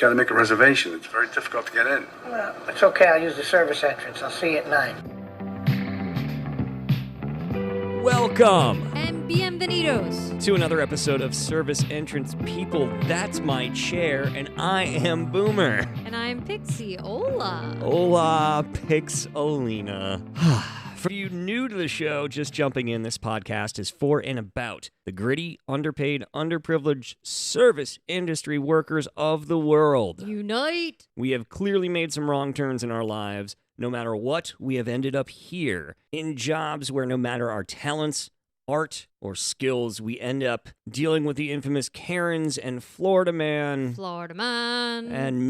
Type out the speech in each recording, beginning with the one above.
got to make a reservation. It's very difficult to get in. Well, it's okay. I'll use the service entrance. I'll see you at 9. Welcome And bienvenidos to another episode of Service Entrance People. That's my chair, and I am Boomer. And I'm Pixie. Hola. Hola, Pixolina. For you new to the show, just jumping in, this podcast is for and about the gritty, underpaid, underprivileged service industry workers of the world. Unite. We have clearly made some wrong turns in our lives. No matter what, we have ended up here in jobs where no matter our talents, art, or skills, we end up dealing with the infamous Karens and Florida Man and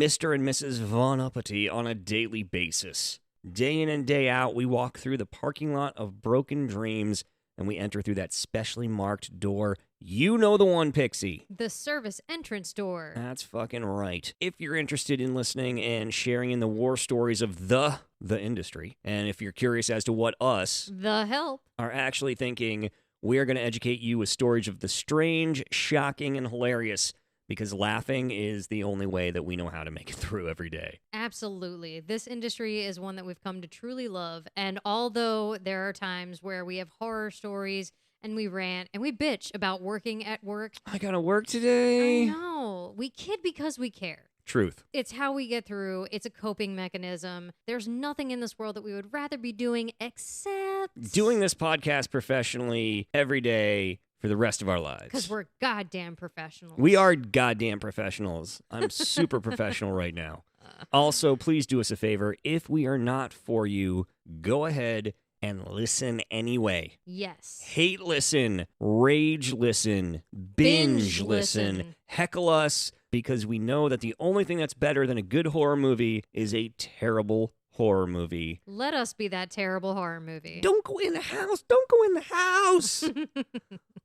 Mr. and Mrs. Von Uppity on a daily basis. Day in and day out, we walk through the parking lot of broken dreams, and we enter through that specially marked door. You know the one, Pixie. The service entrance door. That's fucking right. If you're interested in listening and sharing in the war stories of the industry, and if you're curious as to what us, the help, are actually thinking, we're going to educate you with stories of the strange, shocking, and hilarious, because laughing is the only way that we know how to make it through every day. Absolutely. This industry is one that we've come to truly love, and although there are times where we have horror stories and we rant and we bitch about working at work. I gotta work today. I know. We kid because we care. Truth. It's how we get through. It's a coping mechanism. There's nothing in this world that we would rather be doing except doing this podcast professionally every day for the rest of our lives. Because we're goddamn professionals. We are goddamn professionals. I'm super professional right now. Also, please do us a favor. If we are not for you, go ahead and listen anyway. Yes. Hate listen, rage listen, binge listen, heckle us, because we know that the only thing that's better than a good horror movie is a terrible horror movie. Let us be that terrible horror movie. Don't go in the house. Don't go in the house.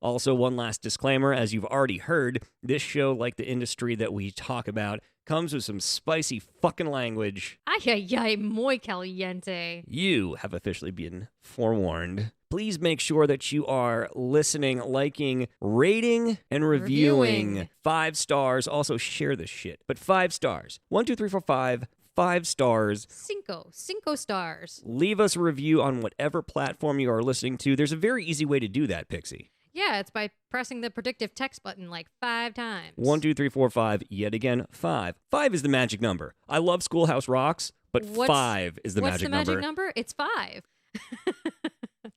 Also, one last disclaimer. As you've already heard, this show, like the industry that we talk about, comes with some spicy fucking language. Ay, ay, ay, muy caliente. You have officially been forewarned. Please make sure that you are listening, liking, rating, and reviewing. 5 stars. Also, share this shit. But 5 stars. 1, 2, 3, 4, 5. 5 stars. Cinco stars. Leave us a review on whatever platform you are listening to. There's a very easy way to do that, Pixie. Yeah, it's by pressing the predictive text button like 5 times. 1, 2, 3, 4, 5. Yet again, 5. 5 is the magic number. I love Schoolhouse Rocks, but 5 is the magic number. What's the magic number? It's 5.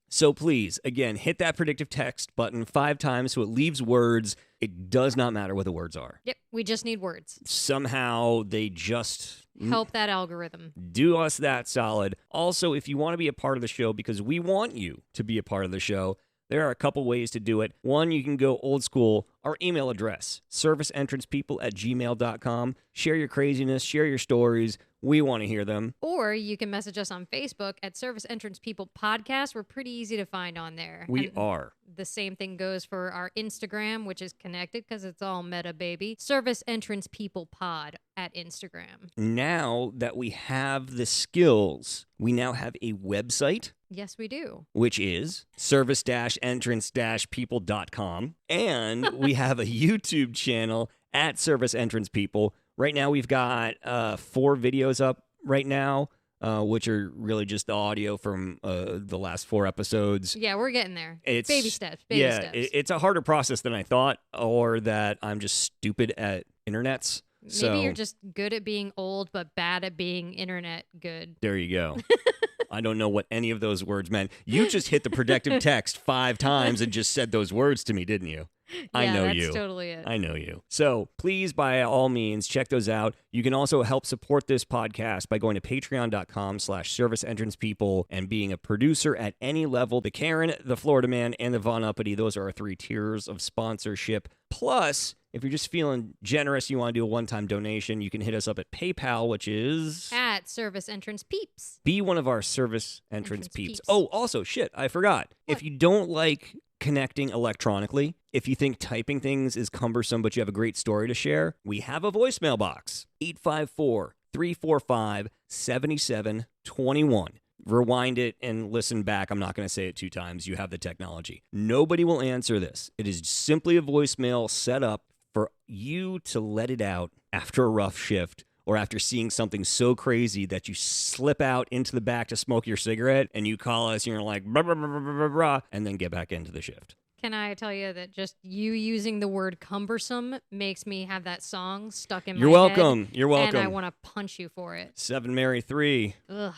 So please, again, hit that predictive text button 5 times so it leaves words. It does not matter what the words are. Yep, we just need words. Somehow they just help that algorithm. Do us that solid. Also, if you want to be a part of the show, because we want you to be a part of the show, there are a couple ways to do it. One, you can go old school. Our email address, serviceentrancepeople@gmail.com. Share your craziness, share your stories. We want to hear them. Or you can message us on Facebook at Service Entrance People Podcast. We're pretty easy to find on there. We are. The same thing goes for our Instagram, which is connected because it's all meta, baby. Service Entrance People Pod at Instagram. Now that we have the skills, we now have a website. Yes, we do. Which is service-entrance-people.com. And we have a YouTube channel at Service Entrance People. Right now, we've got 4 videos up right now, which are really just the audio from the last 4 episodes. Yeah, we're getting there. It's baby steps. It's a harder process than I thought, or that I'm just stupid at internets. Maybe you're just good at being old, but bad at being internet good. There you go. I don't know what any of those words meant. You just hit the predictive text 5 times and just said those words to me, didn't you? I know that's you. Totally it. I know you. So please, by all means, check those out. You can also help support this podcast by going to patreon.com/serviceentrancepeople and being a producer at any level. The Karen, the Florida Man, and the Von Uppity, those are our 3 tiers of sponsorship. Plus, if you're just feeling generous, you want to do a one-time donation, you can hit us up at PayPal, which is at Service Entrance Peeps. Be one of our Service Entrance Peeps. Oh, also, shit, I forgot. What? If you don't like connecting electronically, if you think typing things is cumbersome but you have a great story to share, we have a voicemail box. 854-345-7721. Rewind it and listen back. I'm not going to say it 2 times. You have the technology. Nobody will answer this. It is simply a voicemail set up for you to let it out after a rough shift or after seeing something so crazy that you slip out into the back to smoke your cigarette and you call us and you're like, blah, blah, blah, blah, blah, blah, and then get back into the shift. Can I tell you that just you using the word cumbersome makes me have that song stuck in my head? You're welcome. You're welcome. And I want to punch you for it. 7 Mary 3. Ugh.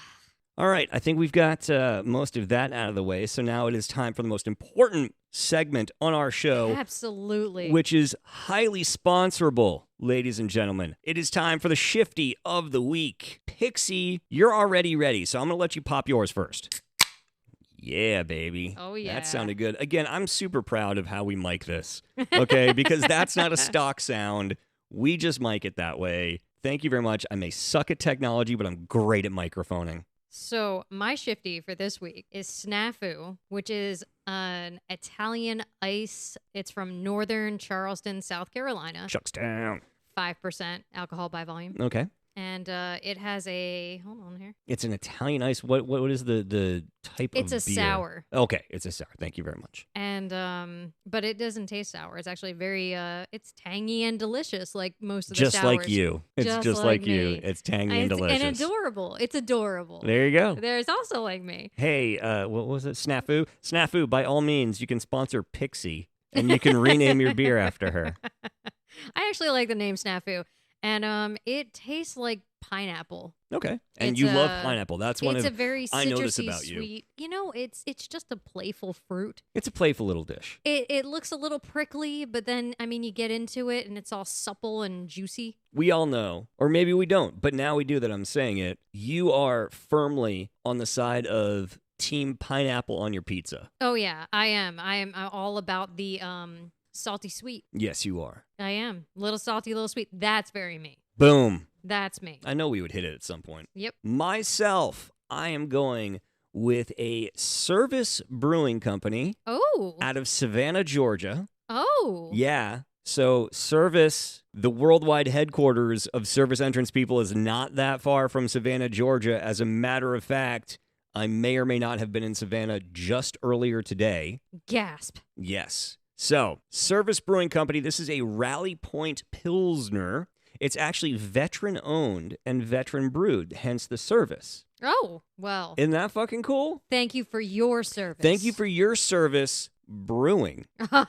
All right, I think we've got most of that out of the way, so now it is time for the most important segment on our show. Absolutely. Which is highly sponsorable, ladies and gentlemen. It is time for the Shifty of the Week. Pixie, you're already ready, so I'm going to let you pop yours first. Yeah, baby. Oh, yeah. That sounded good. Again, I'm super proud of how we mic this, okay? Because that's not a stock sound. We just mic it that way. Thank you very much. I may suck at technology, but I'm great at microphoning. So my shifty for this week is Snafu, which is an Italian ice. It's from northern Charleston, South Carolina. Shucks down. 5% alcohol by volume. Okay. And it has a, hold on here. It's an Italian ice. What is the type It's of a beer? sour. Okay, it's a sour. Thank you very much. And but it doesn't taste sour. It's actually very it's tangy and delicious, like most of the Just sours. like you. It's just like you. me. It's tangy and delicious. And adorable. It's adorable. There you go. There's also like me. Hey, what was it? Snafu? Snafu, by all means, you can sponsor Pixie, and you can rename your beer after her. I actually like the name Snafu. And it tastes like pineapple. Okay. And It's you love a- pineapple. That's one It's of a very I know this citrusy, about you. sweet. You know, it's just a playful fruit. It's a playful little dish. It looks a little prickly, but then I mean, you get into it and it's all supple and juicy. We all know, or maybe we don't, but now we do that I'm saying it. You are firmly on the side of team pineapple on your pizza. Oh yeah, I am. I'm all about the salty sweet. Yes, you are. I am. Little salty, little sweet. That's very me. Boom. That's me. I know we would hit it at some point. Yep. Myself, I am going with a Service Brewing Company Oh. out of Savannah, Georgia. Oh. Yeah. So Service, the worldwide headquarters of Service Entrance People, is not that far from Savannah, Georgia. As a matter of fact, I may or may not have been in Savannah just earlier today. Gasp. Yes. So, Service Brewing Company, this is a Rally Point Pilsner. It's actually veteran-owned and veteran-brewed, hence the service. Oh, well. Isn't that fucking cool? Thank you for your service. Thank you for your service brewing. That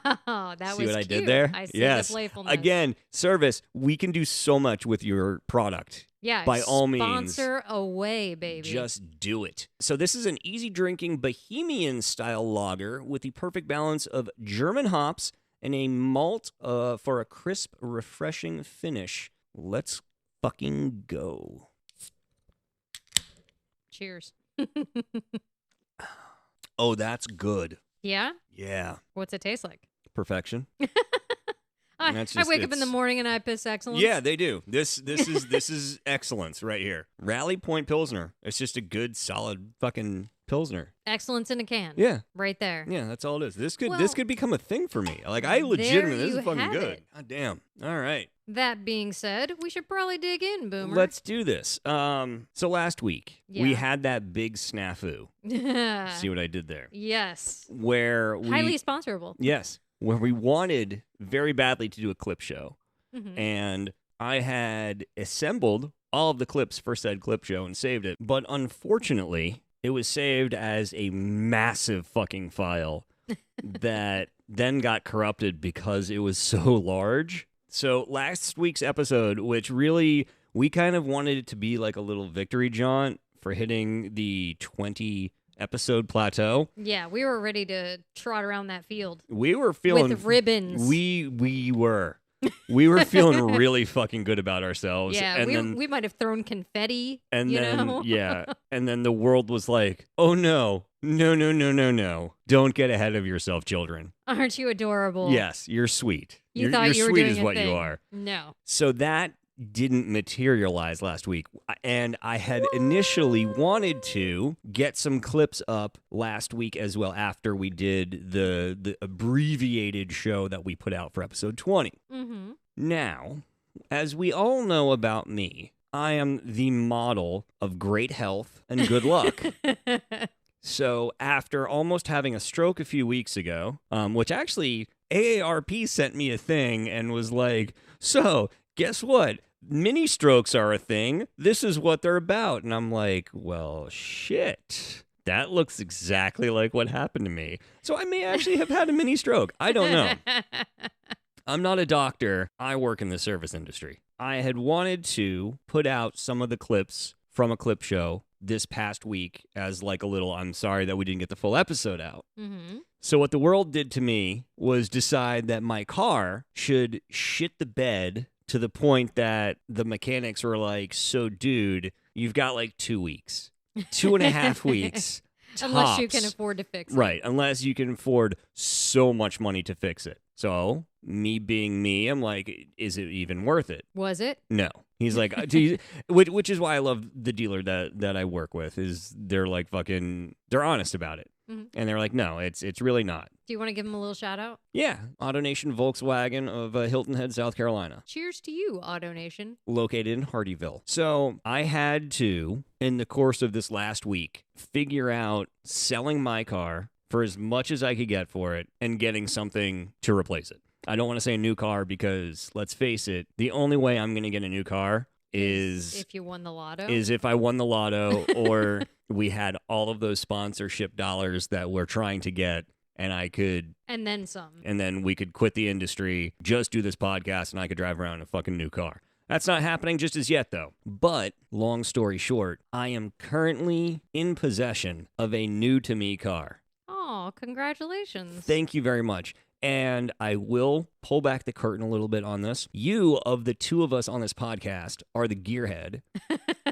was See what I did cute. there? I see Yes. the playfulness. Again, service, we can do so much with your product. Yeah, by all means. sponsor away, baby. Just do it. So this is an easy-drinking Bohemian-style lager with the perfect balance of German hops and a malt for a crisp, refreshing finish. Let's fucking go. Cheers. Oh, that's good. Yeah? Yeah. What's it taste like? Perfection. I That's wake up in the it's- morning and I piss excellence. Yeah, they do. This is excellence right here. Rally Point Pilsner. It's just a good, solid fucking Pilsner. Excellence in a can. Yeah. Right there. Yeah, that's all it is. This Well, could become a thing for me. Like I legitimately, this you is fucking have good. it. God damn. All right. That being said, we should probably dig in, Boomer. Let's do this. So last week we Yeah. had that big snafu. See what I did there? Yes. Where we Highly sponsorable. Yes, where we wanted very badly to do a clip show. Mhm. And I had assembled all of the clips for said clip show and saved it. But unfortunately, it was saved as a massive fucking file that then got corrupted because it was so large. So last week's episode, which really, we kind of wanted it to be like a little victory jaunt for hitting the 20 episode plateau. Yeah, we were ready to trot around that field We were feeling with ribbons. We were. We were feeling really fucking good about ourselves. yeah, and we, then, we might have thrown confetti. and you then know? yeah, and then the world was like, "Oh no. No. Don't get ahead of yourself, children." Aren't you adorable? Yes, you're sweet. You you're, thought you're you were sweet doing is a what you thing. are. No. So that didn't materialize last week. And I had initially wanted to get some clips up last week as well after we did the abbreviated show that we put out for episode 20. Mm-hmm. Now, as we all know about me, I am the model of great health and good luck. So after almost having a stroke a few weeks ago, which actually, AARP sent me a thing and was like, so guess what? Mini strokes are a thing. This is what they're about. And I'm like, well, shit. That looks exactly like what happened to me. So I may actually have had a mini stroke. I don't know. I'm not a doctor. I work in the service industry. I had wanted to put out some of the clips from a clip show this past week as like a little, I'm sorry that we didn't get the full episode out. Mm-hmm. So what the world did to me was decide that my car should shit the bed to the point that the mechanics were like, so dude, you've got like 2 weeks, 2.5 weeks. Unless you tops. can afford to fix it. Right, unless you can afford so much money to fix it. So, me being me, I'm like, is it even worth it? Was it? No. He's like, which is why I love the dealer that I work with, is they're like fucking, they're honest about it. Mhm. And they're like, no, it's really not. Do you want to give him a little shout out? Yeah, AutoNation Volkswagen of Hilton Head, South Carolina. Cheers to you, AutoNation. Located in Hardyville. So I had to, in the course of this last week, figure out selling my car for as much as I could get for it and getting something to replace it. I don't want to say a new car because, let's face it, the only way I'm going to get a new car is if you won the lotto. Is if I won the lotto or we had all of those sponsorship dollars that we're trying to get and I could... And then some. And then we could quit the industry, just do this podcast, and I could drive around in a fucking new car. That's not happening just as yet, though. But, long story short, I am currently in possession of a new-to-me car. Oh, congratulations. Thank you very much. And I will pull back the curtain a little bit on this. You, of the two of us on this podcast, are the gearhead.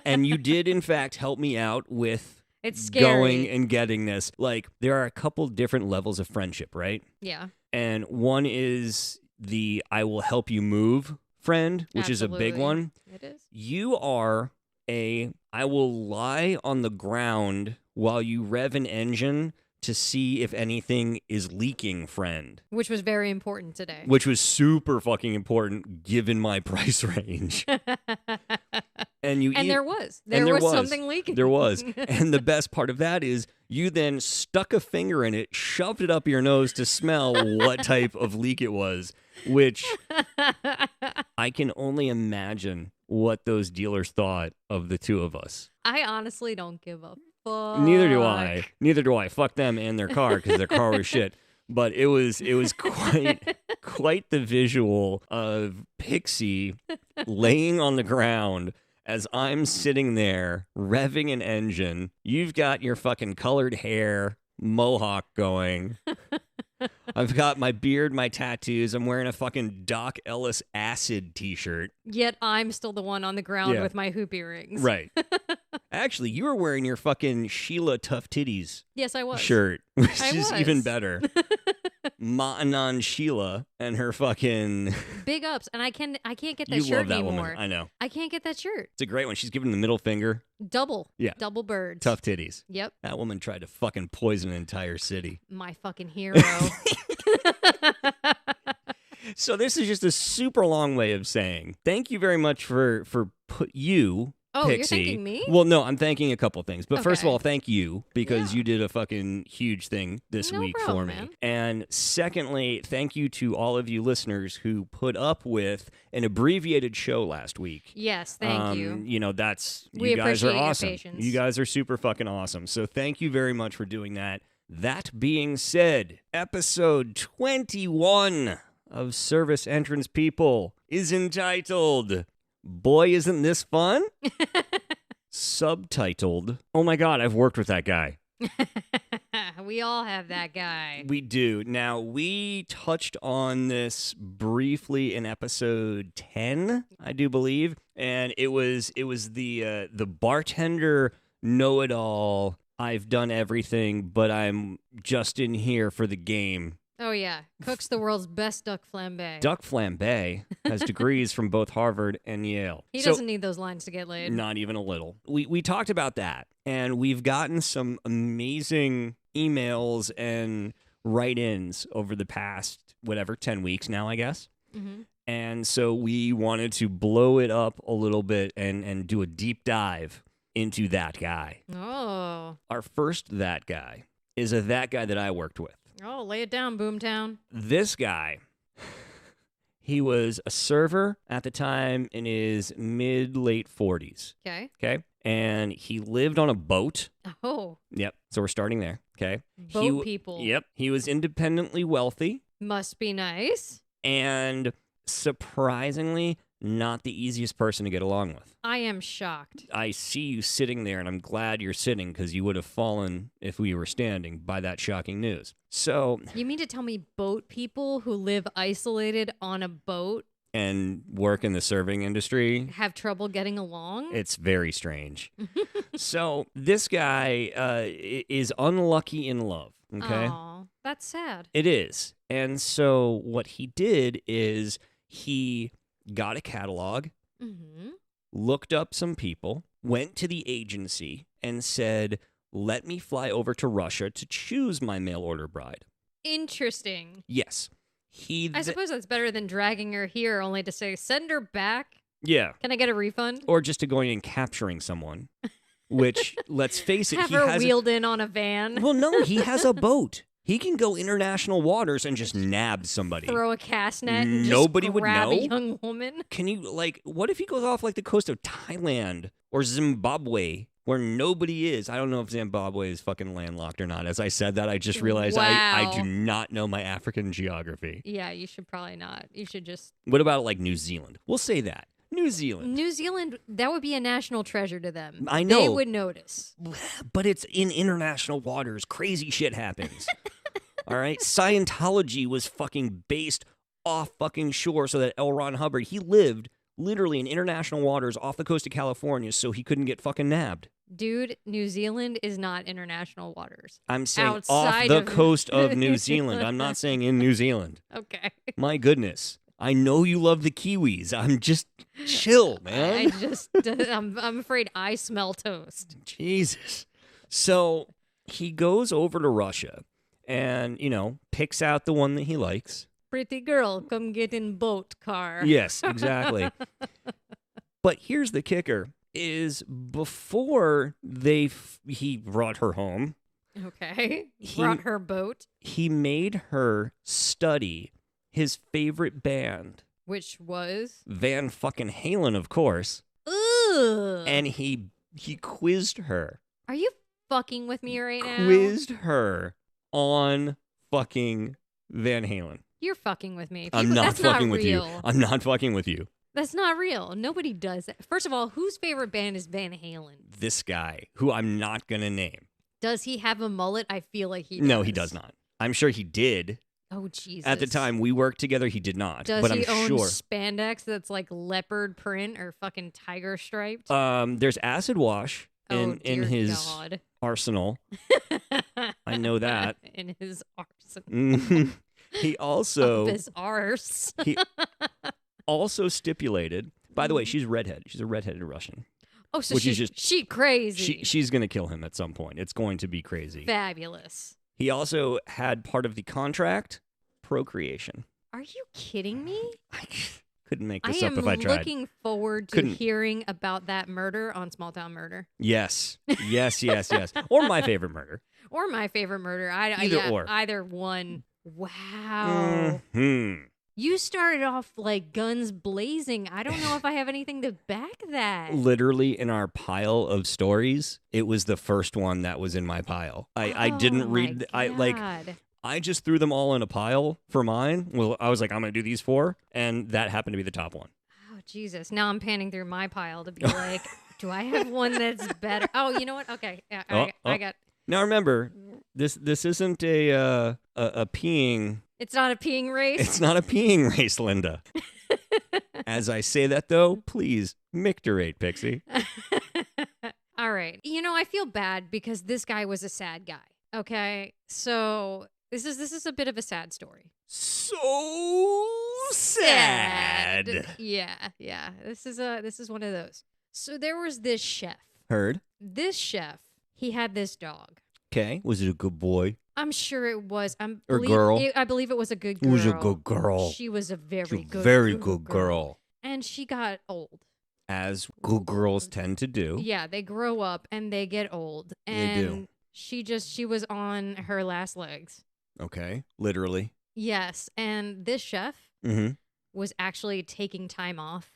And you did, in fact, help me out with... It's scary. Going and getting this. Like, there are a couple different levels of friendship, right? Yeah. And one is the I will help you move friend, which is a big Absolutely. one. It is. You are I will lie on the ground while you rev an engine to see if anything is leaking friend. Which was very important today. Which was super fucking important given my price range. And there was. There was something leaking. There was. And the best part of that is you then stuck a finger in it, shoved it up your nose to smell what type of leak it was, which I can only imagine what those dealers thought of the two of us. I honestly don't give a fuck. Neither do I. Neither do I. Fuck them and their car because their car was shit. But it was quite the visual of Pixie laying on the ground as I'm sitting there revving an engine. You've got your fucking colored hair mohawk going. I've got my beard, my tattoos. I'm wearing a fucking Doc Ellis acid t-shirt. Yet I'm still the one on the ground Yeah. with my hoop earrings. Right. Actually, you were wearing your fucking Sheila Tough Titties Yes, I was. shirt, which I is was. even better. Ma'anan Sheila and her fucking... Big ups, and I can't get that You shirt love that anymore. woman. I know. I can't get that shirt. It's a great one. She's giving the middle finger. Double. Yeah. Double birds. Tough titties. Yep. That woman tried to fucking poison an entire city. My fucking hero. So this is just a super long way of saying thank you very much for you, Oh, you're Pixie. thanking me? Well, no, I'm thanking a couple things. But first of Okay. all, thank you because Yeah. you did a fucking huge thing this No week problem, for me. man. And secondly, thank you to all of you listeners who put up with an abbreviated show last week. Yes, thank you. You know, We you guys are appreciate your awesome. patience. You guys are super fucking awesome. So thank you very much for doing that. That being said, episode 21 of Service Entrance People is entitled Boy, Isn't This Fun? Subtitled, oh my God, I've worked with that guy. We all have that guy. We do. Now, we touched on this briefly in episode 10, I do believe, and it was the bartender know-it-all. I've done everything, but I'm just in here for the game. Oh, yeah. Cooks the world's best duck flambe. Duck Flambe has degrees from both Harvard and Yale. He So- doesn't need those lines to get laid. Not even a little. We talked about that, and we've gotten some amazing emails and write-ins over the past, 10 weeks now, I guess. Mm-hmm. And so we wanted to blow it up a little bit and do a deep dive into that guy. Oh. Our first that guy is that guy that I worked with. Oh, lay it down, Boomtown. This guy, he was a server at the time in his mid-late 40s. Okay. Okay. And he lived on a boat. Oh, Yep. So we're starting there. Okay. boat people. Yep. He was independently wealthy Must be nice. and surprisingly not the easiest person to get along with. I am shocked. I see you sitting there, and I'm glad you're sitting because you would have fallen if we were standing by that shocking news. So, You mean to tell me boat people who live isolated on a boat and work in the serving industry, have trouble getting along? it's very strange. So, this guy is unlucky in love, okay? Aw, that's sad. It is. And so, what he did is he got a catalog, Mm-hmm. looked up some people, went to the agency, and said, let me fly over to Russia to choose my mail order bride. Interesting. Yes. I suppose that's better than dragging her here only to say, send her back. Yeah. Can I get a refund? Or just to going and capturing someone, which, let's face it, Have he her has. wheeled in on a van. Well, no, he has a boat. He can go international waters and just nab somebody. Throw a cast net and Nobody just would grab know. a young woman. Can you, what if he goes off like the coast of Thailand or Zimbabwe where nobody is? I don't know if Zimbabwe is fucking landlocked or not. As I said that, I just realized I Wow. do not know my African geography. Yeah, you should probably not. You should just... What about like New Zealand? We'll say that. New Zealand. New Zealand, that would be a national treasure to them. I know. They would notice. But it's in international waters. Crazy shit happens. All right? Scientology was fucking based off fucking shore so that L. Ron Hubbard, he lived literally in international waters off the coast of California so he couldn't get fucking nabbed. Dude, New Zealand is not international waters. I'm saying Outside off the of- coast of New Zealand. I'm not saying in New Zealand. Okay. My goodness. I know you love the Kiwis. I'm just chill, man. I'm afraid I smell toast. Jesus. So he goes over to Russia and, picks out the one that he likes. Pretty girl, come get in boat car. Yes, exactly. But here's the kicker, is before he brought her home, Okay. He- Brought her boat, he made her study his favorite band, which was... Van fucking Halen, of course, Ugh. and he quizzed her. Are you fucking with me right now? Quizzed her on fucking Van Halen. You're fucking with me. I'm People- not that's fucking not with you. real. I'm not fucking with you. That's not real. Nobody does that. First of all, whose favorite band is Van Halen? This guy, who I'm not going to name. Does he have a mullet? I feel like he does. No, he does not. I'm sure he did. Oh, Jesus. At the time we worked together, he did not. Does but he I'm own sure. spandex that's like leopard print or fucking tiger striped? There's acid wash in dear his God. arsenal. I know that. In his arsenal. Mhm. He also Up his arse. he also stipulated. By the way, she's redhead. She's a redheaded Russian. Oh, so Which is just- she crazy. She's gonna kill him at some point. It's going to be crazy. Fabulous. He also had part of the contract procreation. Are you kidding me? I couldn't make I this up am if I tried. looking forward to Couldn't. hearing about that murder on Small Town Murder. Yes, yes, yes, yes. Or my favorite murder. Or my favorite murder. Either or. Either one. Wow. Hmm. You started off like guns blazing. I don't know if I have anything to back that. Literally in our pile of stories, it was the first one that was in my pile. I didn't read. I just threw them all in a pile for mine. Well, I was like, I'm gonna do these four, and that happened to be the top one. Oh, Jesus. Now I'm panning through my pile to be like, do I have one that's better? Oh, you know what? Okay. Yeah, I got. Now remember, this isn't a peeing. It's not a peeing race. It's not a peeing race, Linda. As I say that though, please micturate, Pixie. All right. I feel bad because this guy was a sad guy. Okay. So this is a bit of a sad story. So sad. Yeah. This is one of those. So there was this chef. Heard. This chef, he had this dog. Okay. Was it a good boy? I'm sure it was. Or girl? I believe it was a good girl. It was a good girl. She was a very good Very good girl. And she got old. As good girls tend to do. Yeah, they grow up and they get old. They And do. she was on her last legs. Okay. Literally. Yes, and this chef Mm-hmm. was actually taking time off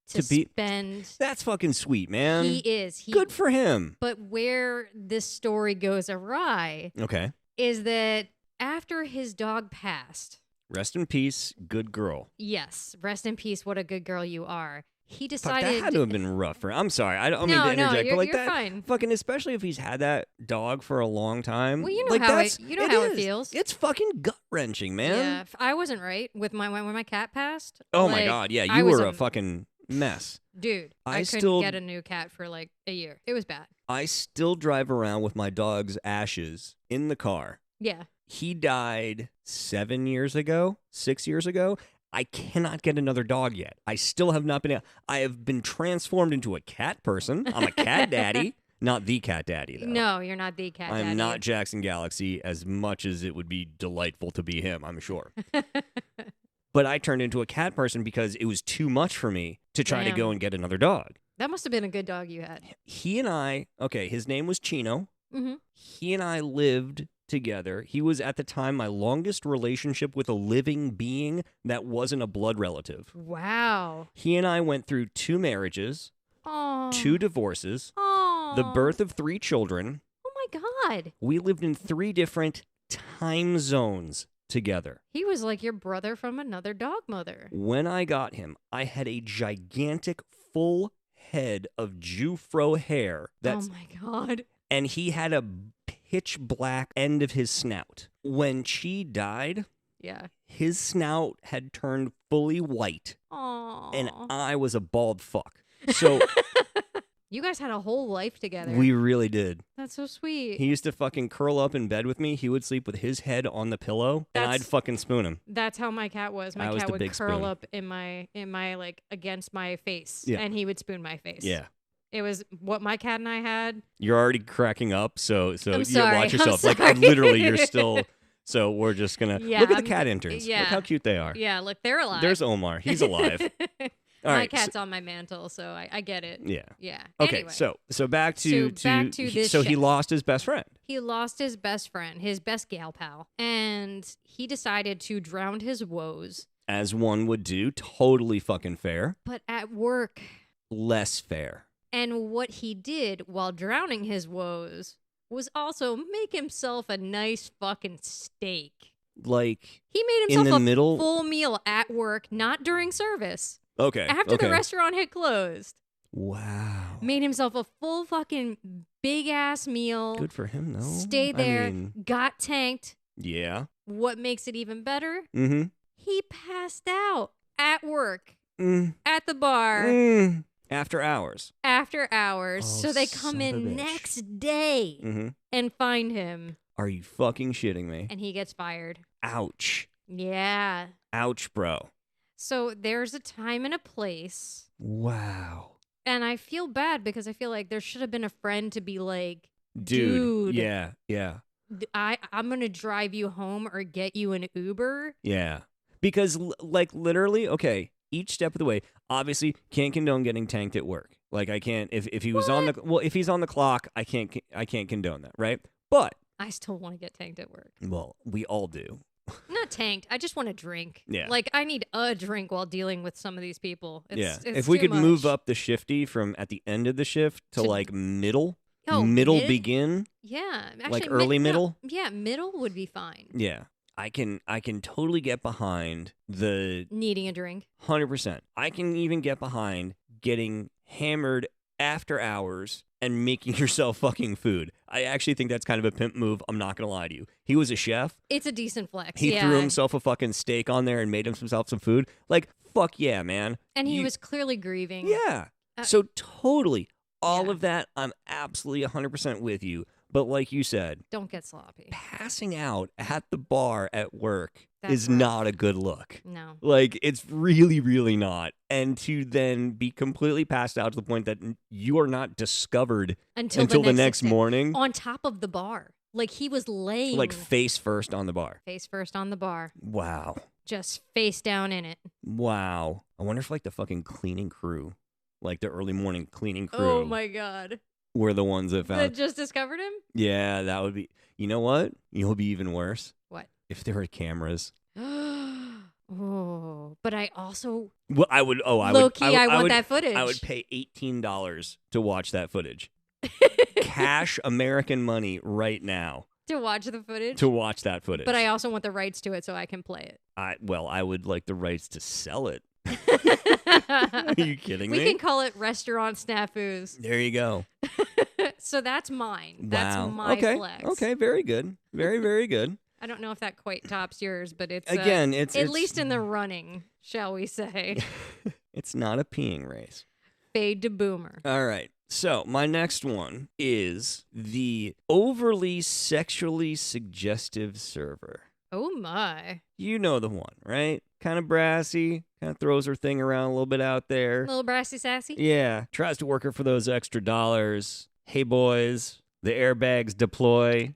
To be- spend. That's fucking sweet, man. He is. Good for him. But where this story goes awry Okay. is that after his dog passed, Rest in peace, good girl. yes, rest in peace, what a good girl you are. He Fuck, decided. that had to have been rough for him. I'm sorry. I don't mean No, to interject, you're, but like you're that, fine. fucking, especially if he's had that dog for a long time. Well, you know like, how that's- you know how it is. feels. It's fucking gut wrenching, man. Yeah, I wasn't right with my when my cat passed. Oh my like, god, yeah, I you was were a fucking mess. dude. I I couldn't still- get a new cat for like a year. It was bad. I still drive around with my dog's ashes in the car. Yeah. He died 6 years ago. I cannot get another dog yet. I still have not been. I have been transformed into a cat person. I'm a cat daddy, not the cat daddy though. No, you're not the cat. I'm daddy. not Jackson Galaxy, as much as it would be delightful to be him, I'm sure. But I turned into a cat person because it was too much for me to try to Damn. go and get another dog. That must have been a good dog you had. He and I, okay, his name was Chino. Mm-hmm. He and I lived together. He was at the time my longest relationship with a living being that wasn't a blood relative. Wow. He and I went through 2 marriages, Oh. 2 divorces, Oh. the birth of 3 children. Oh my God. We lived in 3 different time zones together. He was like your brother from another dog mother. When I got him, I had a gigantic full head of Jufro hair. Oh my God. And he had a pitch black end of his snout. When she died, Yeah. his snout had turned fully white, Oh. and I was a bald fuck. So You guys had a whole life together. we really did. That's so sweet. He used to fucking curl up in bed with me. He would sleep with his head on the pillow, and That's- I'd fucking spoon him. That's how my cat was. My I was cat the would big curl spoon. up in my like against my face, Yeah. and he would spoon my face. Yeah. It was what my cat and I had. You're already cracking up, so I'm you sorry, watch I'm yourself. Like sorry. literally, you're still. So we're just gonna Yeah, look at the I'm- cat interns. yeah. Look how cute they are. Yeah, look, they're alive. There's Omar. He's alive. All my right. cat's on my mantle, so I get it. Yeah. Yeah. Okay. Anyway, So back to back to this so he chef. lost his best friend. he lost his best friend, his best gal pal, and he decided to drown his woes. As one would do, totally fucking fair. But at work, Less fair. and what he did while drowning his woes was also make himself a nice fucking steak. Like He made in himself the a middle. full meal at work, not during service. Okay. After okay. the restaurant had closed. Wow. Made himself a full fucking big ass meal. Good for him though. Stayed there, I mean, got tanked. yeah. What makes it even better? Mm-hmm. He passed out at work, Mm. at the bar, Mm. After hours. after hours. Oh, So they son come of a in bitch. next day Mm-hmm. and find him, Are you fucking shitting me? and he gets fired. Ouch. Yeah. Ouch, bro. So there's a time and a place. Wow. And I feel bad because I feel like there should have been a friend to be like, Dude. Dude. Yeah. Yeah. I'm going to drive you home or get you an Uber. Yeah. Because like literally, okay, each step of the way, obviously can't condone getting tanked at work. Like I can't if he was on the if he's on the clock, I can't condone that, right? But I still want to get tanked at work. well, we all do. Not tanked. I just want a drink. Yeah. Like I need a drink while dealing with some of these people. It's If we too could move much. up the shifty from at the end of the shift to To- like middle mid? begin, Yeah. Actually, like early middle? Yeah, middle would be fine. yeah. I can totally get behind the Needing a drink. 100%. I can even get behind getting hammered after hours and making yourself fucking food. I actually think that's kind of a pimp move. I'm not going to lie to you. He was a chef. It's a decent flex. He yeah. threw himself a fucking steak on there and made himself some food. Like, fuck yeah, man. And he You- was clearly grieving. Yeah. Uh, So totally. All yeah. of that, I'm absolutely 100% with you. But like you said, Don't get sloppy. passing out at the bar at work That's is rough. not a good look. No. Like, it's really, really not. And to then be completely passed out to the point that you are not discovered Until the next day. morning, On top of the bar. Like he was laying like face first on the bar. face first on the bar. Wow. Just face down in it. Wow. I wonder if, like, the fucking cleaning crew, like the early morning cleaning crew, Oh my god. were the ones that That found. just discovered him? Yeah, that would be. You know what? You'll be even worse. What? if there were cameras. Oh, but I also Well, I would. Oh, I low would. key. I want would, that footage. I would pay $18 to watch that footage. Cash American money right now to watch the footage. to watch that footage. But I also want the rights to it so I can play it. I would like the rights to sell it. Are you kidding me? We can call it restaurant snafus. There you go. So that's mine. Wow. That's my okay. flex. Okay. Very good. Very, very good. I don't know if that quite tops yours, but it's Again, it's at least in the running, shall we say? It's not a peeing race. Fade to Boomer. All right. So my next one is the overly sexually suggestive server. Oh my! You know the one, right? Kind of brassy, kind of throws her thing around a little bit out there. Little brassy sassy. Yeah, tries to work her for those extra dollars. Hey boys, the airbags deploy,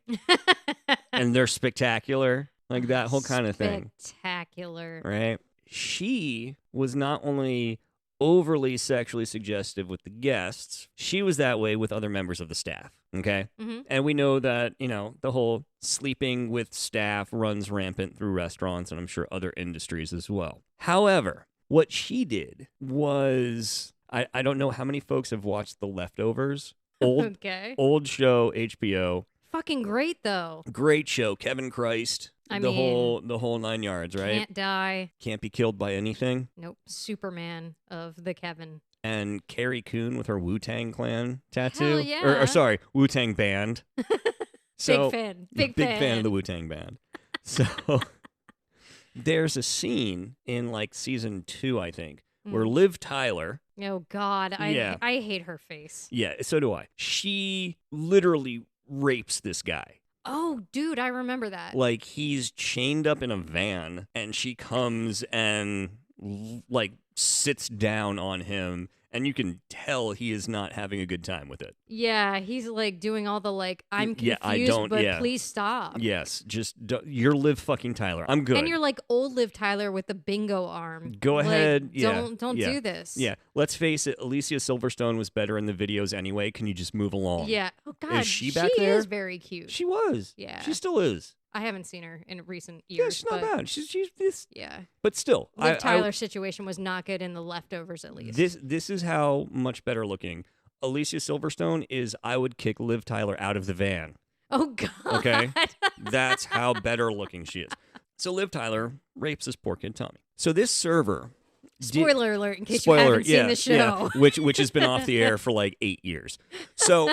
and they're spectacular. Like that whole kind of thing. Spectacular. Right? She was not only overly sexually suggestive with the guests, she was that way with other members of the staff. Okay? Mm-hmm. And we know that, the whole sleeping with staff runs rampant through restaurants and I'm sure other industries as well. However, what she did was, I don't know how many folks have watched The Leftovers. Okay. Old show, HBO. Fucking great though. Great show. Kevin Christ. I the mean, whole 9 yards, right? Can't die. Can't be killed by anything. Nope. Superman of the Kevin. And Carrie Coon with her Wu-Tang Clan tattoo. Hell yeah. Or sorry, Wu-Tang Band. So, big fan. Big fan of the Wu-Tang Band. So there's a scene in like season 2, I think, where Liv Tyler. Oh God, Yeah. I hate her face. Yeah, so do I. She literally rapes this guy. Oh, dude, I remember that. Like he's chained up in a van and she comes and like sits down on him and you can tell he is not having a good time with it. Yeah, he's like doing all the like, I'm Yeah, confused, I don't- but yeah. please stop. Yes, you're Liv fucking Tyler. I'm good. And you're like old Liv Tyler with the bingo arm. Go Like, ahead. Yeah. Don't yeah. do this. Yeah, let's face it. Alicia Silverstone was better in the videos anyway. Can you just move along? Yeah. Oh God, she back there? is very cute. She was. Yeah. She still is. I haven't seen her in recent Yeah, years. she's not but bad. She's this. Yeah. But still, Liv Tyler's situation was not good in The Leftovers, at least. This is how much better looking Alicia Silverstone is. I would kick Liv Tyler out of the van. Oh God. Okay, that's how better looking she is. So Liv Tyler rapes this poor kid Tommy. So this server. Spoiler alert! In case you haven't seen the show, yeah, which has been off the air for like 8 years. So.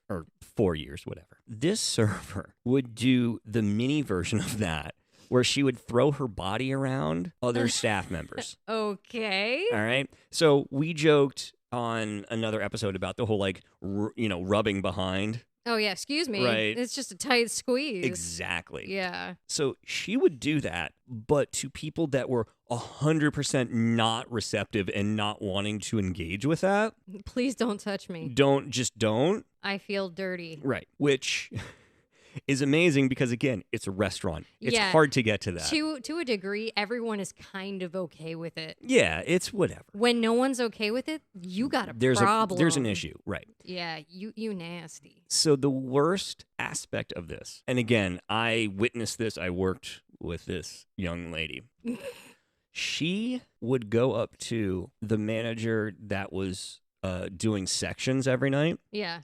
Or 4 years, whatever. This server would do the mini version of that where she would throw her body around other staff members. Okay. All right. So we joked on another episode about the whole like, rubbing behind. Oh yeah, excuse me. Right. It's just a tight squeeze. Exactly. Yeah. So she would do that, but to people that were 100% not receptive and not wanting to engage with that. Please don't touch me. Don't. I feel dirty. Right. Which is amazing because, again, it's a restaurant. It's Yeah. hard to get to that. To a degree, everyone is kind of okay with it. Yeah, it's whatever. When no one's okay with it, you got a There's problem. there's an issue. Right. Yeah, you nasty. So the worst aspect of this, and again, I witnessed this. I worked with this young lady. She would go up to the manager that was doing sections every night. Yeah.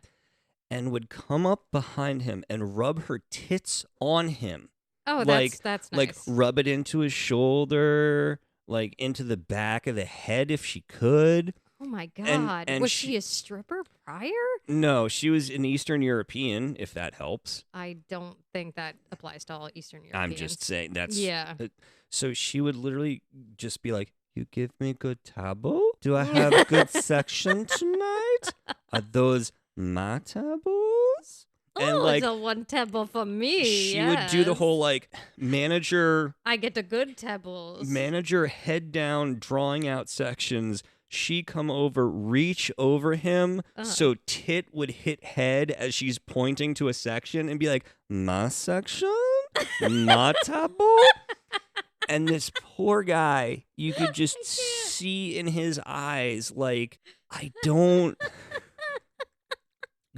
And would come up behind him and rub her tits on him. Oh, like, that's nice. Like rub it into his shoulder, like into the back of the head if she could. Oh my God. and Was she a stripper prior? No, she was an Eastern European, if that helps. I don't think that applies to all Eastern Europeans. I'm just saying that's Yeah. So she would literally just be like, "You give me good table? Do I have good section tonight? Are those my tables?" And Oh, like it's a one table for me. she would do the yes. whole like manager I get the good tables. head down drawing out sections. She come over, reach over him, so tit would hit head as she's pointing to a section and be like, "My section? My table?" And this poor guy, you could just see in his eyes, like,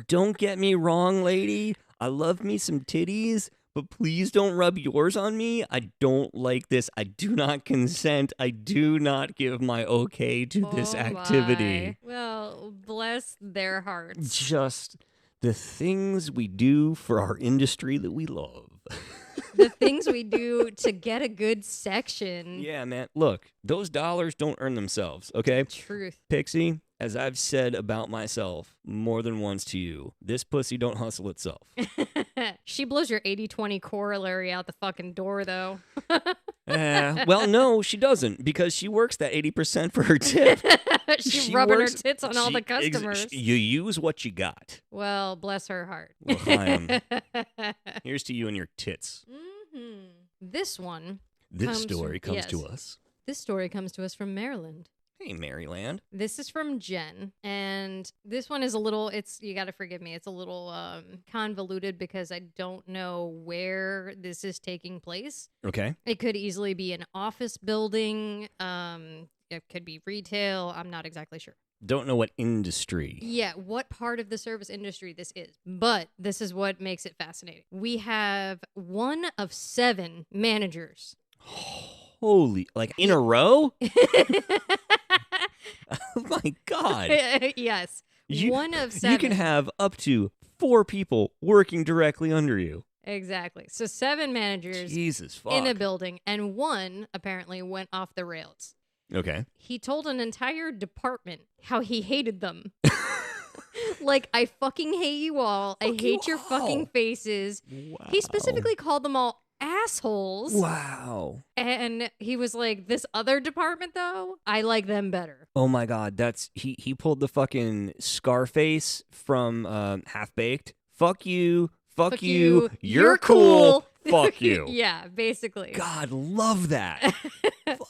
don't get me wrong, lady. I love me some titties, but please don't rub yours on me. I don't like this. I do not consent. I do not give my okay to this activity. My. Well, bless their hearts. Just the things we do for our industry that we love. The things we do to get a good section. Yeah, man. Look, those dollars don't earn themselves, okay? Truth. Pixie, as I've said about myself more than once to you, this pussy don't hustle itself. She blows your 80-20 corollary out the fucking door, though. Well, no, she doesn't, because she works that 80% for her tip. She's She rubbing works- her tits on all the customers. You use what you got. Well, bless her heart. Well, here's to you and your tits. This one. This story comes to yes. us. This story comes to us from Maryland. Hey, Maryland. This is from Jen, and this one is a little, you got to forgive me, it's a little convoluted because I don't know where this is taking place. Okay. It could easily be an office building, it could be retail, I'm not exactly sure. Don't know what industry. Yeah, what part of the service industry this is, but this is what makes it fascinating. We have 1 of 7 managers. Holy, like in a row? Oh my God. Yes. You, 1 of 7. You can have up to 4 people working directly under you. Exactly. So 7 managers Jesus fuck. in a building, and 1 apparently went off the rails. Okay. He told an entire department how he hated them. Like, I fucking hate you all. I hate your fucking faces. Wow. He specifically called them all assholes. Wow. And he was like, this other department, though, I like them better. Oh my God, that's he pulled the fucking Scarface from Half Baked. Fuck you. Fuck you. You're cool. Fuck you. Yeah, basically. God, love that.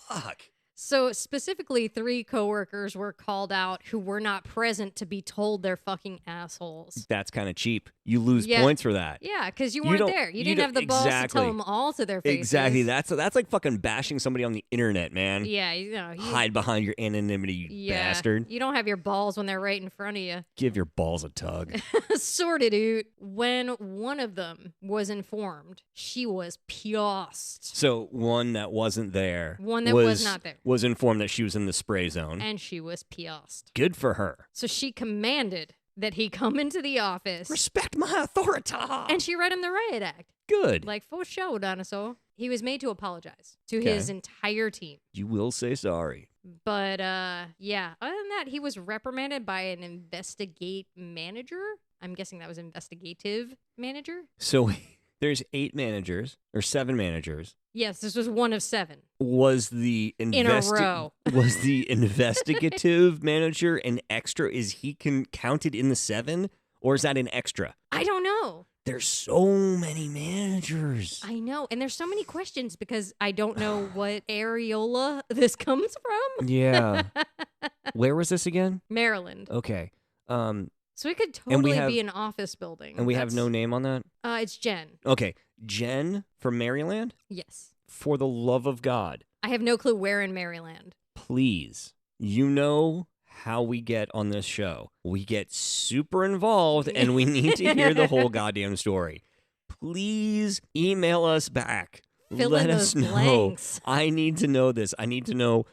Fuck. So specifically, 3 coworkers were called out who were not present to be told they're fucking assholes. That's kind of cheap. You lose Yeah. points for that. Yeah, because you You weren't don't- there. You you didn't don't- have the balls to exactly. tell them all to their faces. Exactly. That's like fucking bashing somebody on the internet, man. Yeah, you know. Hide behind your anonymity, you bastard. You don't have your balls when they're right in front of you. Give your balls a tug. Sorted out. When one of them was informed, she was pissed. So one that wasn't there. One that was not there. Was informed that she was in the spray zone. And she was pissed. Good for her. So she commanded that he come into the office. Respect my authority. And she read him the riot act. Good. Like, for show, dinosaur. He was made to apologize to Okay. his entire team. You will say sorry. But, yeah, other than that, he was reprimanded by an investigate manager. I'm guessing that was investigative manager. So there's 8 managers or 7 managers. Yes, this was 1 of 7. Was the In a row. Was the investigative manager an extra? Is he counted in the 7, or is that an extra? I don't know. There's so many managers. I know. And there's so many questions because I don't know what areola this comes from. Yeah. Where was this again? Maryland. Okay. So it could And we totally have- be an office building. And we have no name on that? It's Jen. Okay. Jen from Maryland? Yes. For the love of God, I have no clue where in Maryland. please, you know how we get on this show. We get super involved and we need to hear the whole goddamn story. Please email us back. Fill Let in us those know. blanks. I need to know this. I need to know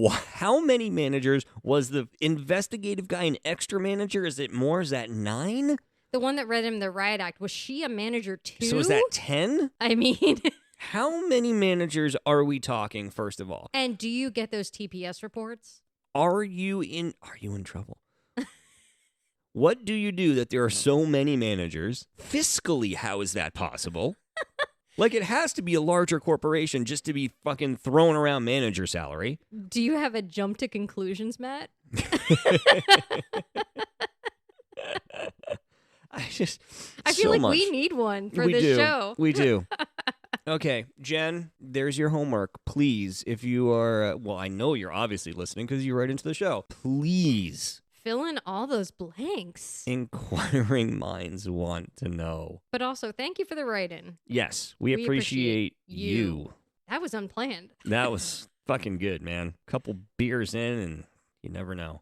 how many managers was the investigative guy an extra manager? Is it more? Is that 9? The one that read him the riot act, was she a manager too? So is that 10? I mean, How many managers are we talking, first of all? and do you get those TPS reports? Are you in trouble? What do you do that there are so many managers? Fiscally, how is that possible? Like, it has to be a larger corporation just to be fucking throwing around manager salary. Do you have a jump to conclusions, Matt? I I feel so like much. we need one for We this do. show. We do. Okay, Jen, there's your homework. Please, if you are, well, I know you're obviously listening because you're right into the show. Please, Fill in all those blanks. inquiring minds want to know. But also, thank you for the write-in. Yes, we appreciate you. That was unplanned. That was fucking good, man. Couple beers in and you never know.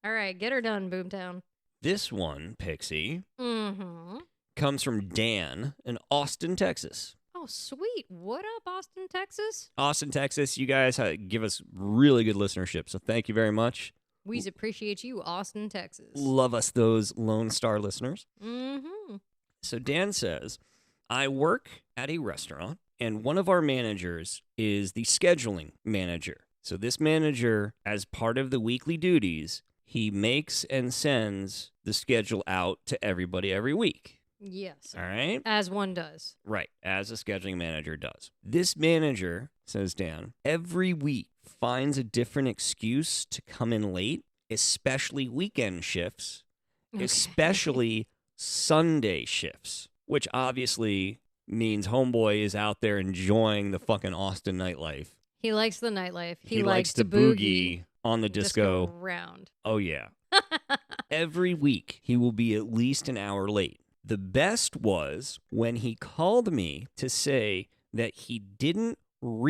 All right, get her done, Boomtown. This one, Pixie, Mm-hmm. comes from Dan in Austin, Texas. Oh, sweet. What up, Austin, Texas? Austin, Texas, you guys give us really good listenership, so thank you very much. We appreciate you, Austin, Texas. Love us, those Lone Star listeners. Mm-hmm. So Dan says, I work at a restaurant, and one of our managers is the scheduling manager. So this manager, as part of the weekly duties, he makes and sends the schedule out to everybody every week. Yes. All right? As one does. Right, as a scheduling manager does. This manager, says Dan, every week finds a different excuse to come in late, especially weekend shifts, Okay. especially Sunday shifts, which obviously means homeboy is out there enjoying the fucking Austin nightlife. He likes the nightlife. He likes to boogie on the disco. round. Oh, yeah. Every week, he will be at least an hour late. The best was when he called me to say that he didn't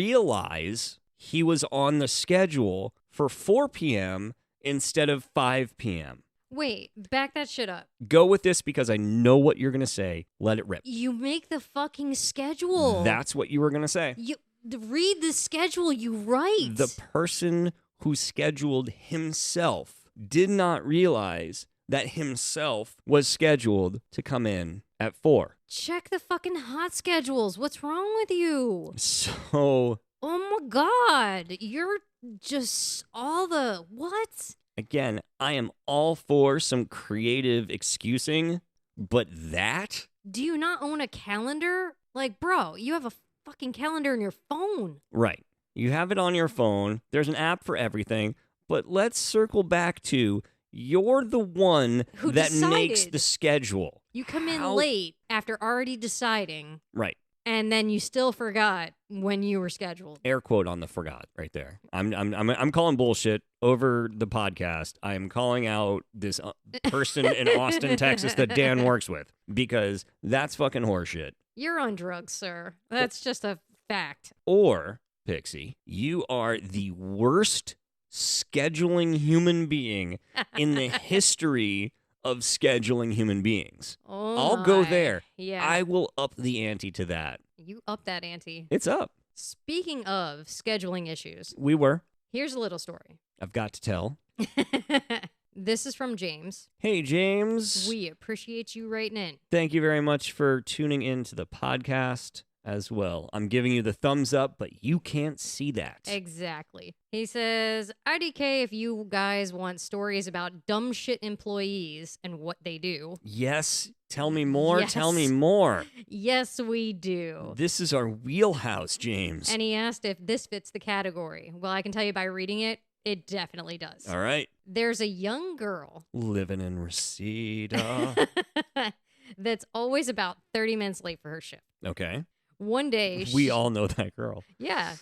realize he was on the schedule for 4 p.m. instead of 5 p.m. Wait, back that shit up. Go with this because I know what you're going to say. Let it rip. You make the fucking schedule. That's what you were going to say. You read the schedule you write. The person who scheduled himself did not realize that himself was scheduled to come in at 4. Check the fucking hot schedules. What's wrong with you? So, Oh my God. You're just all the what? again, I am all for some creative excusing, but that? Do you not own a calendar? Like, bro, you have a fucking calendar in your phone. Right. You have it on your phone. There's an app for everything. But let's circle back to you're the one Who that makes decided. the schedule. You come in How- late after already deciding, Right. and then you still forgot when you were scheduled. Air quote on the forgot right there. I'm calling bullshit over the podcast. I am calling out this person in Austin, Texas that Dan works with because that's fucking horseshit. You're on drugs, sir. That's just a fact. Or, Pixie, you are the worst scheduling human being in the history of scheduling human beings. Oh I'll go my. there. Yeah. I will up the ante to that. You up that ante. It's up. Speaking of scheduling issues, We were. here's a little story. I've got to tell. This is from James. Hey, James. We appreciate you writing in. Thank you very much for tuning in to the podcast as well. I'm giving you the thumbs up, but you can't see that. Exactly. He says, IDK if you guys want stories about dumb shit employees and what they do. Yes. Tell me more. Yes. Tell me more. Yes, we do. This is our wheelhouse, James. And he asked if this fits the category. Well, I can tell you by reading it, it definitely does. All right. There's a young girl Living in Reseda. that's always about 30 minutes late for her shift. Okay. One day, We all know that girl. Yeah.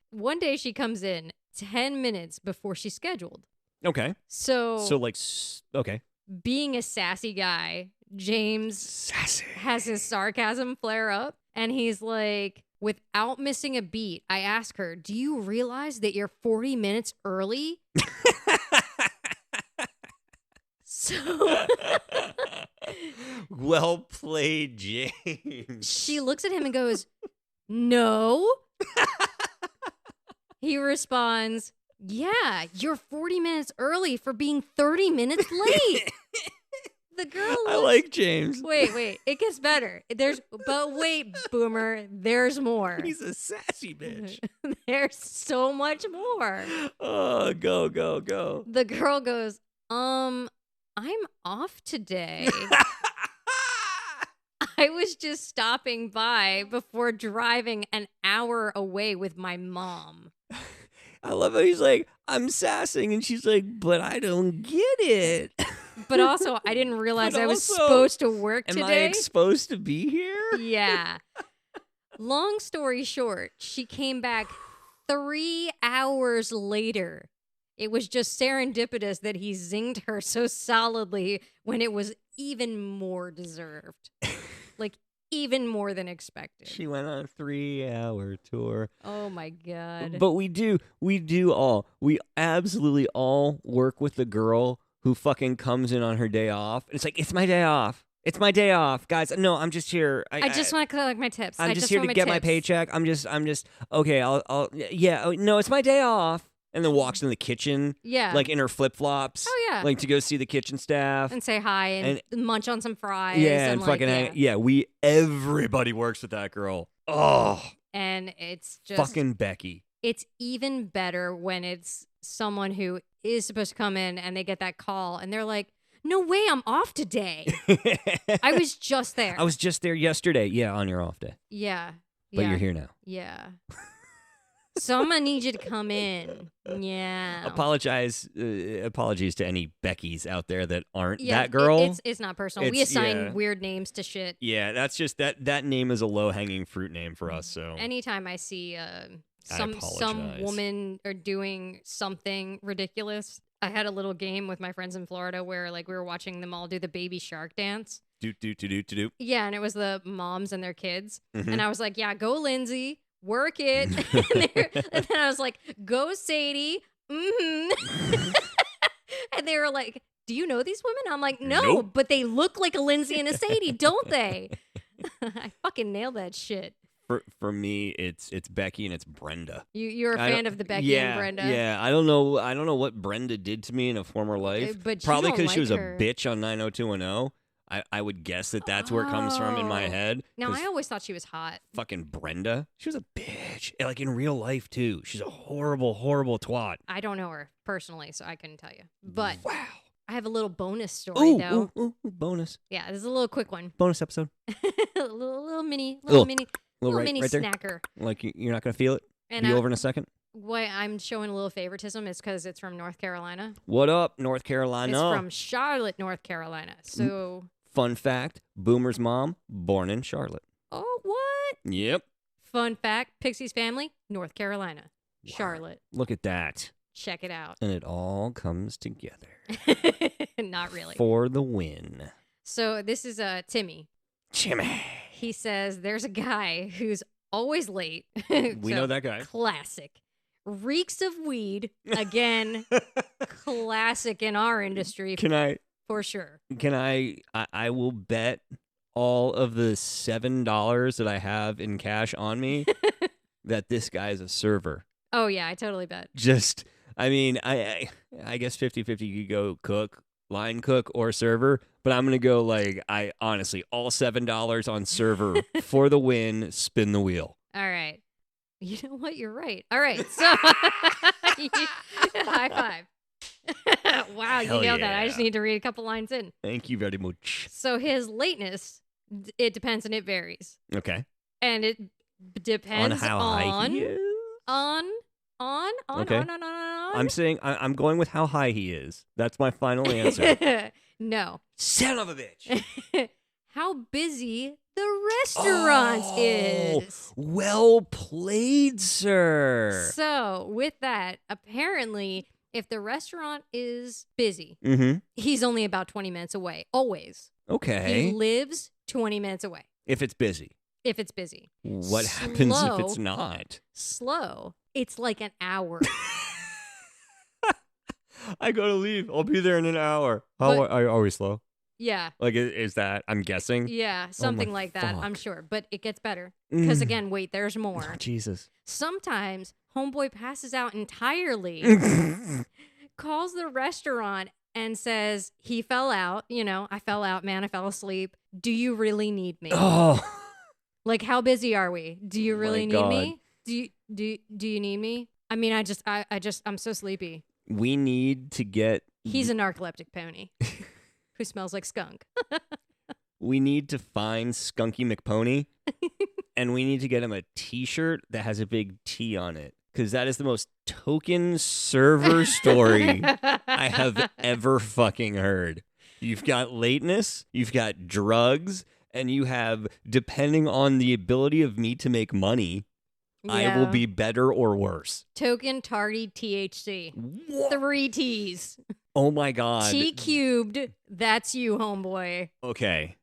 One day she comes in 10 minutes before she's scheduled. Okay. So, Okay. being a sassy guy, James Sassy. has his sarcasm flare up, and he's like, without missing a beat, I ask her, do you realize that you're 40 minutes early? So Well played, James. she looks at him and goes, no. He responds, yeah, you're 40 minutes early for being 30 minutes late. The girl looks, I like James. Wait, it gets better. But wait, Boomer, there's more. He's a sassy bitch. There's so much more. Oh, go. The girl goes, I'm off today. I was just stopping by before driving an hour away with my mom. I love how he's like, I'm sassing, and she's like, but I don't get it. But also, I didn't realize But I was also, supposed to work Am I today. supposed to be here? Yeah. Long story short, she came back 3 hours later. It was just serendipitous that he zinged her so solidly when it was even more deserved. Like, even more than expected. She went on a 3-hour tour. Oh my God. But we absolutely all work with the girl who fucking comes in on her day off. And it's like, it's my day off. It's my day off, guys. No, I'm just here. I just want to collect my tips. I'm I just here want to get my tips. paycheck. I'm just okay. Yeah. Oh, no, it's my day off. And then walks in the kitchen, Yeah. like in her flip flops. Oh, yeah. Like to go see the kitchen staff. And say hi and munch on some fries. Yeah, and like, fucking hang. Yeah, everybody works with that girl. Oh, and it's just fucking Becky. It's even better when it's someone who is supposed to come in and they get that call and they're like, no way, I'm off today. I was just there. I was just there yesterday. Yeah, on your off day. Yeah. But yeah. you're here now. Yeah. So I'm gonna need you to come in. Yeah. Apologies to any Beckys out there that aren't Yeah, that girl. It's not personal. We assign yeah. weird names to shit. Yeah, that's just that name is a low hanging fruit name for us. So Anytime I see some apologize. woman or doing something ridiculous, I had a little game with my friends in Florida where like we were watching them all do the baby shark dance. do. Yeah, and it was the moms and their kids, Mhm. and I was like, "Yeah, go Lindsay, work it." and then I was like, "Go Sadie." Mm-hmm. And they were like, "Do you know these women?" I'm like, "No, Nope. but they look like a Lindsay and a Sadie, don't they?" I fucking nailed that shit. For me, it's Becky and it's Brenda. You're a I fan don't- of the Becky yeah, and Brenda. Yeah, I don't know what Brenda did to me in a former life. But you probably don't because she like was her. a bitch on 90210. I would guess that's where it comes from in my Oh. head. Now 'cause I always thought she was hot. fucking Brenda, she was a bitch. Like in real life too. She's a horrible, horrible twat. I don't know her personally, so I couldn't tell you. But wow. I have a little bonus story though. Ooh, bonus Yeah, this is a little quick one. bonus episode. little mini Little little right, mini right there. snacker. Like you're not gonna feel it. And Be over in a second. why I'm showing a little favoritism is because it's from North Carolina. What up, North Carolina? It's from Charlotte, North Carolina. So, Fun fact: Boomer's mom born in Charlotte. oh, what? Yep. Fun fact: Pixie's family, North Carolina, Charlotte. Look at that. Check it out. And it all comes together Not really. for the win. So this is Timmy. Jimmy. He says there's a guy who's always late. We So, know that guy. Classic. Reeks of weed. Again, classic in our industry Can I for sure. I will bet all of the $7 that I have in cash on me that this guy is a server. Oh yeah, I totally bet. Just I mean, I guess 50-50 you could go cook, line cook or server, but I'm going to go like I honestly all $7 on server for the win, spin the wheel. All right. You know what? You're right. All right. So high five. Wow, you Hell nailed that. I just yeah. need to read a couple lines in. Thank you very much. So his lateness, it depends and it varies. Okay. And it depends on how high he is? on Okay. on. I'm saying I'm going with how high he is. That's my final answer. No. Son of a bitch. How busy the restaurant is. Well played, sir. So, with that, apparently, if the restaurant is busy, Mm-hmm. he's only about 20 minutes away. Always. Okay. He lives 20 minutes away If it's busy. if it's busy. What happens if Slow. it's not? Slow, it's like an hour. I gotta leave. I'll be there in an hour. But- are we slow? Yeah. Like, is that? I'm guessing. Yeah, something like that. I'm fuck. sure. But it gets better. Because Mm. again, wait, there's more. Oh, Jesus. Sometimes homeboy passes out entirely, calls the restaurant and says, he fell out. You know, I fell out, man. I fell asleep. Do you really need me? Oh. Like, how busy are we? Do you Oh my really need God. me? Do you need me? I mean, I'm so sleepy. We need to get. He's a narcoleptic pony who smells like skunk. We need to find Skunky McPony, and we need to get him a T-shirt that has a big T on it, because that is the most token server story I have ever fucking heard. You've got lateness, you've got drugs, and you have, depending on the ability of me to make money, I will Yeah. be better or worse. Token tardy THC. 3 T's. Oh my God. T cubed. That's you, homeboy. Okay.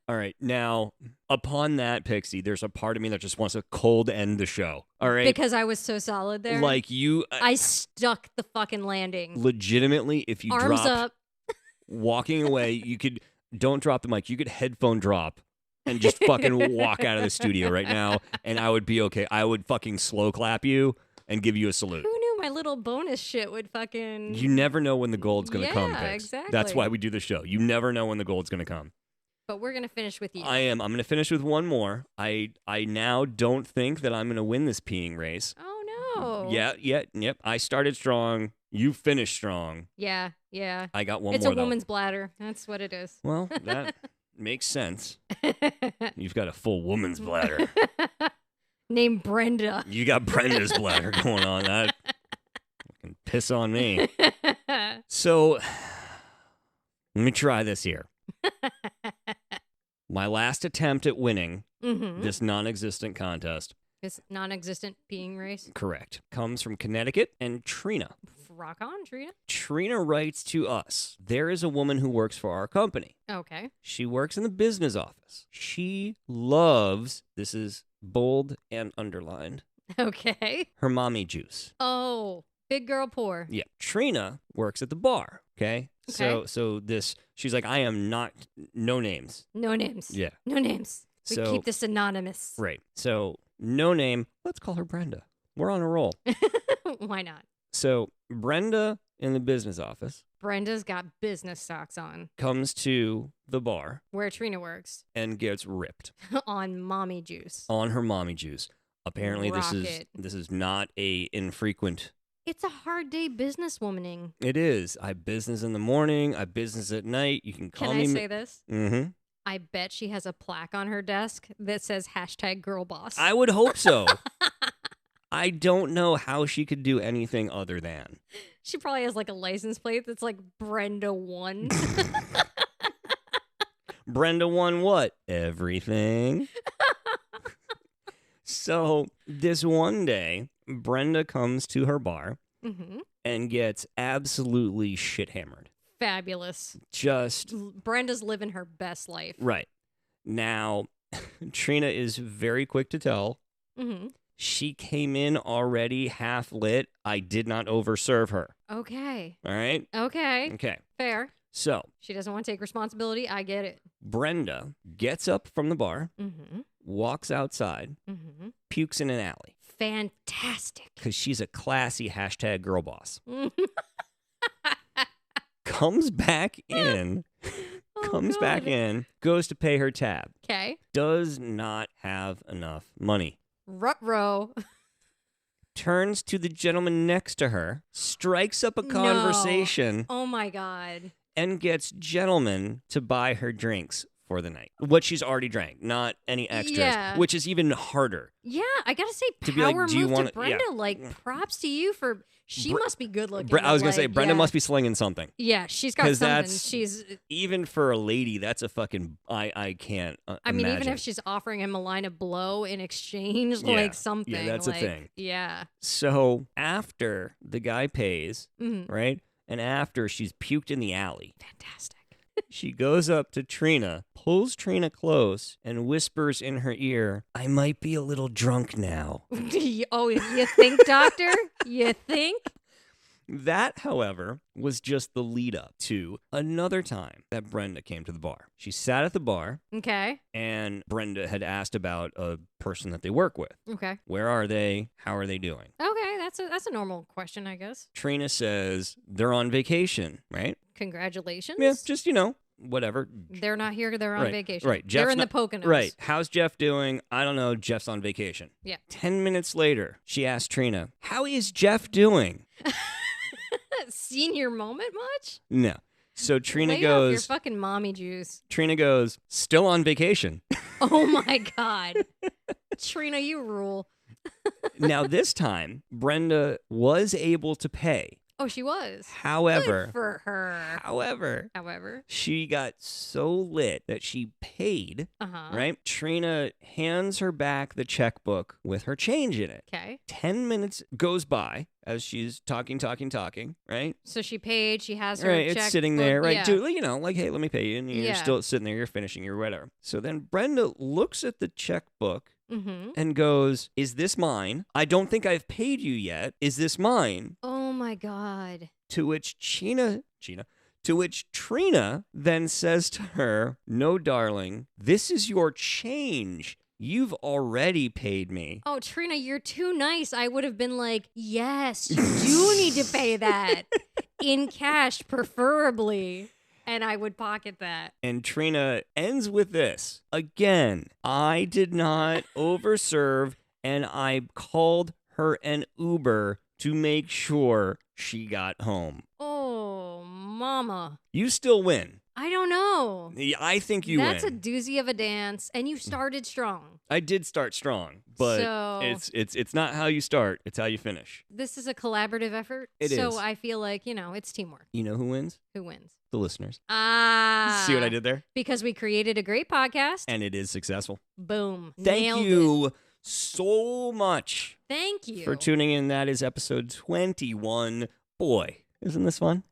All right. Now, upon that, Pixie, there's a part of me that just wants to cold end the show. All right. Because I was so solid there. Like you, I stuck the fucking landing. legitimately, if you Arms dropped up. walking away, you could. don't drop the mic. You could headphone drop and just fucking walk out of the studio right now, and I would be okay. I would fucking slow clap you and give you a salute. Who knew my little bonus shit would fucking... You never know when the gold's going to come, Yeah, Pix. exactly. That's why we do the show. You never know when the gold's going to come. But we're going to finish with you. I am. I'm going to finish with one more. I now don't think that I'm going to win this peeing race. Oh, no. Yep. I started strong. You finished strong. Yeah. I got one It's more, a woman's bladder. That's what it is. Well, that makes sense. You've got a full woman's bladder. Named Brenda. You got Brenda's bladder going on. That fucking piss on me. So, let me try this here. My last attempt at winning this non-existent contest. This non-existent peeing race. Correct. Comes from Connecticut and Trina. Rock on, Trina. Trina writes to us. There is a woman who works for our company. Okay. She works in the business office. She loves, this is bold and underlined, Okay. her mommy juice. Oh, big girl poor. Yeah. Trina works at the bar. Okay. So this, she's like, I am not, no names. No names. Yeah. No names. We So- keep this anonymous. Right. So no name. Let's call her Brenda. We're on a roll. Why not? So Brenda in the business office Brenda's got business socks on comes to the bar where Trina works and gets ripped on mommy juice. on her mommy juice. Apparently Rocket. this is not a infrequent. It's a hard day businesswomaning. It is. I business in the morning, I business at night. You can call Can me I say this? Mm-hmm. I bet she has a plaque on her desk that says #girlboss. I would hope so. I don't know how she could do anything other than. She probably has like a license plate that's like Brenda 1. Brenda won what? Everything. So this one day, Brenda comes to her bar and gets absolutely shit hammered. Fabulous. Just Brenda's living her best life. right. Now, Trina is very quick to tell. Mm-hmm. She came in already half lit. I did not overserve her. Okay. All right? Okay. Okay. Fair. So, She doesn't want to take responsibility. I get it. Brenda gets up from the bar, Mm-hmm. walks outside, Mm-hmm. pukes in an alley. Fantastic. Because she's a classy #girl boss. Comes back in, back in, goes to pay her tab. Okay. Does not have enough money. Ruh-roh. Turns to the gentleman next to her, strikes up a conversation, Oh my God. and gets gentlemen to buy her drinks for the night. What she's already drank, not any extras, Yeah. which is even harder. Yeah, I gotta say, To be like, power do you move wanna- to Brenda. yeah. Like, props to you for. She must be good looking. I was going to say, like, Brenda yeah. must be slinging something. Yeah, she's got 'Cause something. that's- She's. Even for a lady, that's a fucking, I can't I mean, imagine. even if she's offering him a line of blow in exchange, Yeah. like something. Yeah, that's a like, thing. Yeah. So after the guy pays, Mm-hmm. right, and after she's puked in the alley, Fantastic. she goes up to Trina, pulls Trina close, and whispers in her ear, I might be a little drunk now. Oh, you think, Doctor? You think? That, however, was just the lead up to another time that Brenda came to the bar. She sat at the bar, Okay. and Brenda had asked about a person that they work with. Okay. Where are they? How are they doing? Okay. That's a normal question, I guess. Trina says they're on vacation, right? Congratulations. Yeah, just, whatever. They're not here. They're on Right, vacation. right. They're Jeff's in not- the Poconos. Right. How's Jeff doing? I don't know. Jeff's on vacation. Yeah. 10 minutes later, she asked Trina, how is Jeff doing? Senior moment much? No. So Trina Lay off your goes, fucking mommy juice. still on vacation. Oh my God. Trina, you rule. Now, this time, Brenda was able to pay. Oh, she was. However, Good for her. However. she got so lit that she paid, right? Trina hands her back the checkbook with her change in it. Okay. 10 minutes goes by as she's talking, right? So she paid. She has her Right, it's checkbook. sitting there, right? Yeah. Like, hey, let me pay you. And you're Yeah. still sitting there, you're finishing your whatever. So then Brenda looks at the checkbook Mm-hmm. and goes, is this mine? I don't think I've paid you yet. Is this mine? Oh my God. To which Trina To which Trina then says to her, "No, darling, this is your change. You've already paid me." Oh, Trina, you're too nice. I would have been like, yes, you do need to pay that. In cash, preferably. And I would pocket that. And Trina ends with this. "Again, I did not overserve, and I called her an Uber to make sure she got home." Oh, mama. You still win. I don't know. I think you That's win. a doozy of a dance, and you started strong. I did start strong, but So- it's not how you start, it's how you finish. This is a collaborative effort. It so is. I feel like, it's teamwork. You know who wins? Who wins? The listeners. Ah. See what I did there? Because we created a great podcast. And it is successful. Boom. Thank Nailed you it. so much Thank you. for tuning in. That is episode 21. Boy, isn't this fun?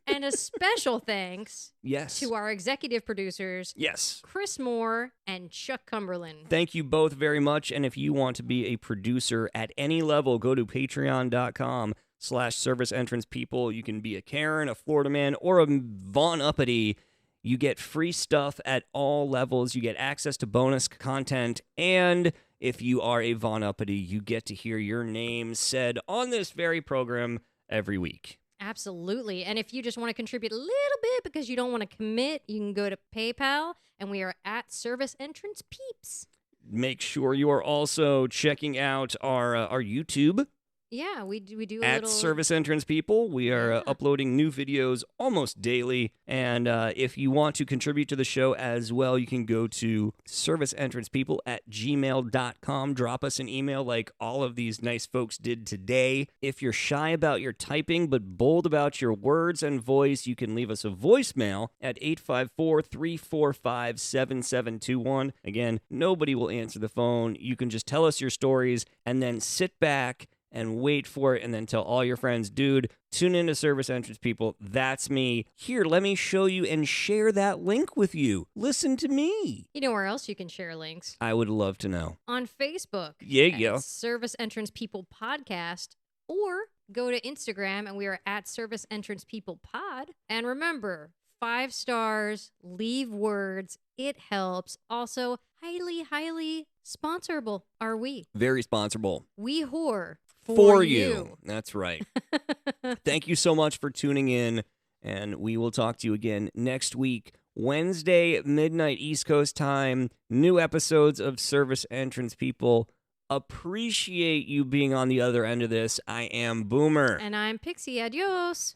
And a special thanks Yes. to our executive producers, Yes. Chris Moore and Chuck Cumberland. Thank you both very much. And if you want to be a producer at any level, go to patreon.com/serviceentrancepeople. You can be a Karen, a Florida man, or a Von Uppity. You get free stuff at all levels. You get access to bonus content. And if you are a Von Uppity, you get to hear your name said on this very program every week. Absolutely. And if you just want to contribute a little bit because you don't want to commit, you can go to PayPal, and we are at Service Entrance Peeps. Make sure you are also checking out our YouTube Yeah, we do a at little... Service Entrance People. We are Yeah. uploading new videos almost daily. And if you want to contribute to the show as well, you can go to serviceentrancepeople@gmail.com. Drop us an email like all of these nice folks did today. If you're shy about your typing but bold about your words and voice, you can leave us a voicemail at 854-345-7721. Again, nobody will answer the phone. You can just tell us your stories and then sit back and wait for it, and then tell all your friends, dude, tune into Service Entrance People. That's me. Here, let me show you and share that link with you. Listen to me. You know where else you can share links? I would love to know. On Facebook. Yeah. At Service Entrance People Podcast. Or go to Instagram, and we are at Service Entrance People Pod. And remember, 5 stars, leave words. It helps. Also, highly, highly sponsorable are we. Very sponsorable. We whore For you. That's right. Thank you so much for tuning in, and we will talk to you again next week, Wednesday, midnight East Coast time. New episodes of Service Entrance People. Appreciate you being on the other end of this. I am Boomer. And I'm Pixie. Adios.